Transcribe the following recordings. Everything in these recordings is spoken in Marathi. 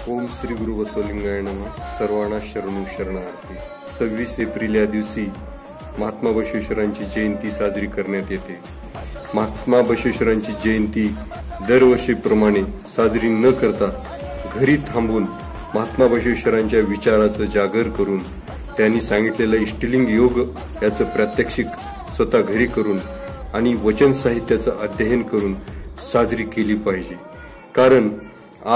ओम श्री गुरु बसवलिंगाय नमः. सर्वांना शरणू शरणार्थी. 26 एप्रिल या दिवशी महात्मा बसवेश्वरांची जयंती साजरी करण्यात येते. महात्मा बसवेश्वरांची जयंती दरवर्षीप्रमाणे साजरी न करता घरी थांबून महात्मा बसवेश्वरांच्या विचाराचं जागर करून त्यांनी सांगितलेलं इष्टलिंग योग याचं प्रात्यक्षिक स्वतः घरी करून आणि वचन साहित्याचं अध्ययन करून साजरी केली पाहिजे. कारण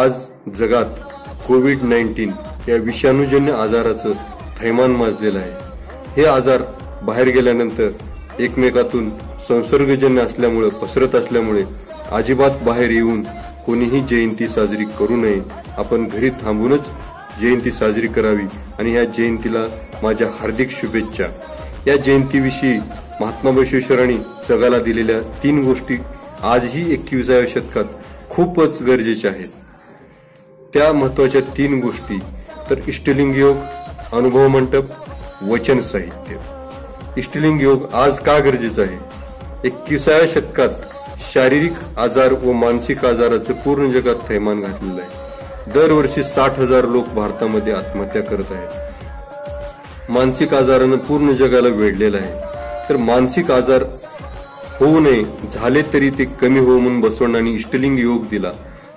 आज जगात कोविड-19 या विषाणूजन्य आजाराचं थैमान माजलेलं आहे. हे आजार बाहेर गेल्यानंतर एकमेकातून संसर्गजन्य असल्यामुळे पसरत असल्यामुळे अजिबात बाहेर येऊन कोणीही जयंती साजरी करू नये. आपण घरी थांबूनच जयंती साजरी करावी आणि या जयंतीला माझ्या हार्दिक शुभेच्छा. या जयंतीविषयी महात्मा बसवेश्वरांनी जगाला दिलेल्या 3 गोष्टी आजही 21व्या शतकात खूपच गरजेच्या आहेत. त्या महत्वाच्या 3 गोष्टी तर इष्टलिंग योग, अनुभव मंडप, वचन साहित्य. इष्टलिंग योग आज का गरजेचा आहे? 21व्या शतकात शारीरिक आजार व मानसिक आजाराचं पूर्ण जगात थैमान घातलेलं आहे. दरवर्षी 60,000 लोक भारतामध्ये आत्महत्या करत आहेत. मानसिक आजारानं पूर्ण जगाला वेढलेलं आहे. तर मानसिक आजार होऊ नये, झाले तरी ते कमी होऊ म्हणून बसवण्यांनी इष्टलिंग योग दिला.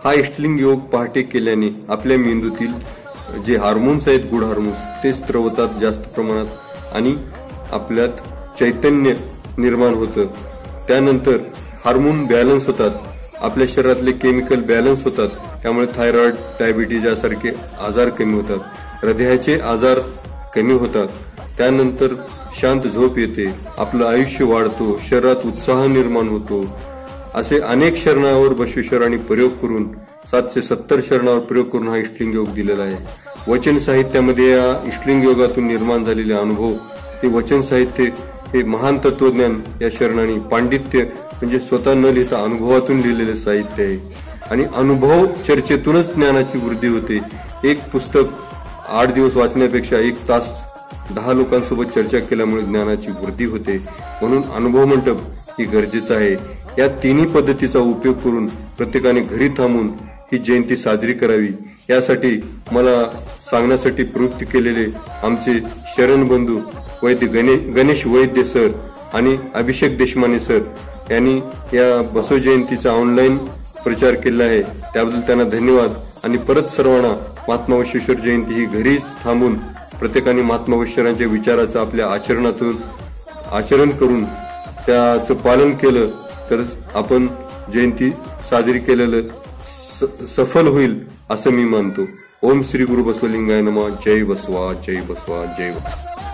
हा इष्टलिंग योग पहाटे केल्याने आपल्या मेंदूतील जे हार्मोन्स आहेत, गुड हार्मोन्स, ते स्त्रवतात जास्त प्रमाणात आणि आपल्यात चैतन्य निर्माण होतं. त्यानंतर हार्मोन बॅलन्स होतात, आपल्या शरीरातले केमिकल बॅलन्स होतात. त्यामुळे थायरॉइड, डायबिटीज यासारखे आजार कमी होतात, हृदयाचे आजार कमी होतात. त्यानंतर शांत झोप येते, आपलं आयुष्य वाढतो, शरीरात उत्साह निर्माण होतो. असे अनेक शरणावर बसवेश्वरांनी प्रयोग करून 770 शरणावर प्रयोग करून हा इष्टलिंग योग दिलेला आहे. वचन साहित्यामध्ये या इष्टलिंग योगातून निर्माण झालेले अनुभव, हे वचन साहित्य हे महान तत्वज्ञान या शरणांनी पांडित्य म्हणजे स्वतः न लिहिता अनुभवातून लिहिलेले साहित्य आहे. आणि अनुभव चर्चेतूनच ज्ञानाची वृद्धी होते. एक पुस्तक 8 दिवस वाचण्यापेक्षा 1 तास 10 लोकांसोबत चर्चा केल्यामुळे ज्ञानाची वृद्धी होते. म्हणून अनुभव मंडप ही गरजेचं आहे. या 3 पद्धतीचा उपयोग करून प्रत्येकाने घरी थांबून ही जयंती साजरी करावी. यासाठी मला सांगण्यासाठी प्रवृत्त केलेले आमचे शरण बंधू वैद्य गणेश वैद्य सर आणि अभिषेक देशमाने सर यांनी या बसव जयंतीचा ऑनलाईन प्रचार केला आहे. त्याबद्दल त्यांना धन्यवाद. आणि परत सर्वांना महात्मा बसवेश्वर जयंती ही घरीच थांबून प्रत्येकाने महात्मा बसवेश्वरांच्या विचाराचं आपल्या आचरणातून आचरण करून त्याचं पालन केलं तर आपण जयंती साजरी केलेलं सफल होईल असं मी मानतो. ओम श्री गुरु बसवलिंगाय नमः. जय बसवा, जय बसवा, जय बसवा.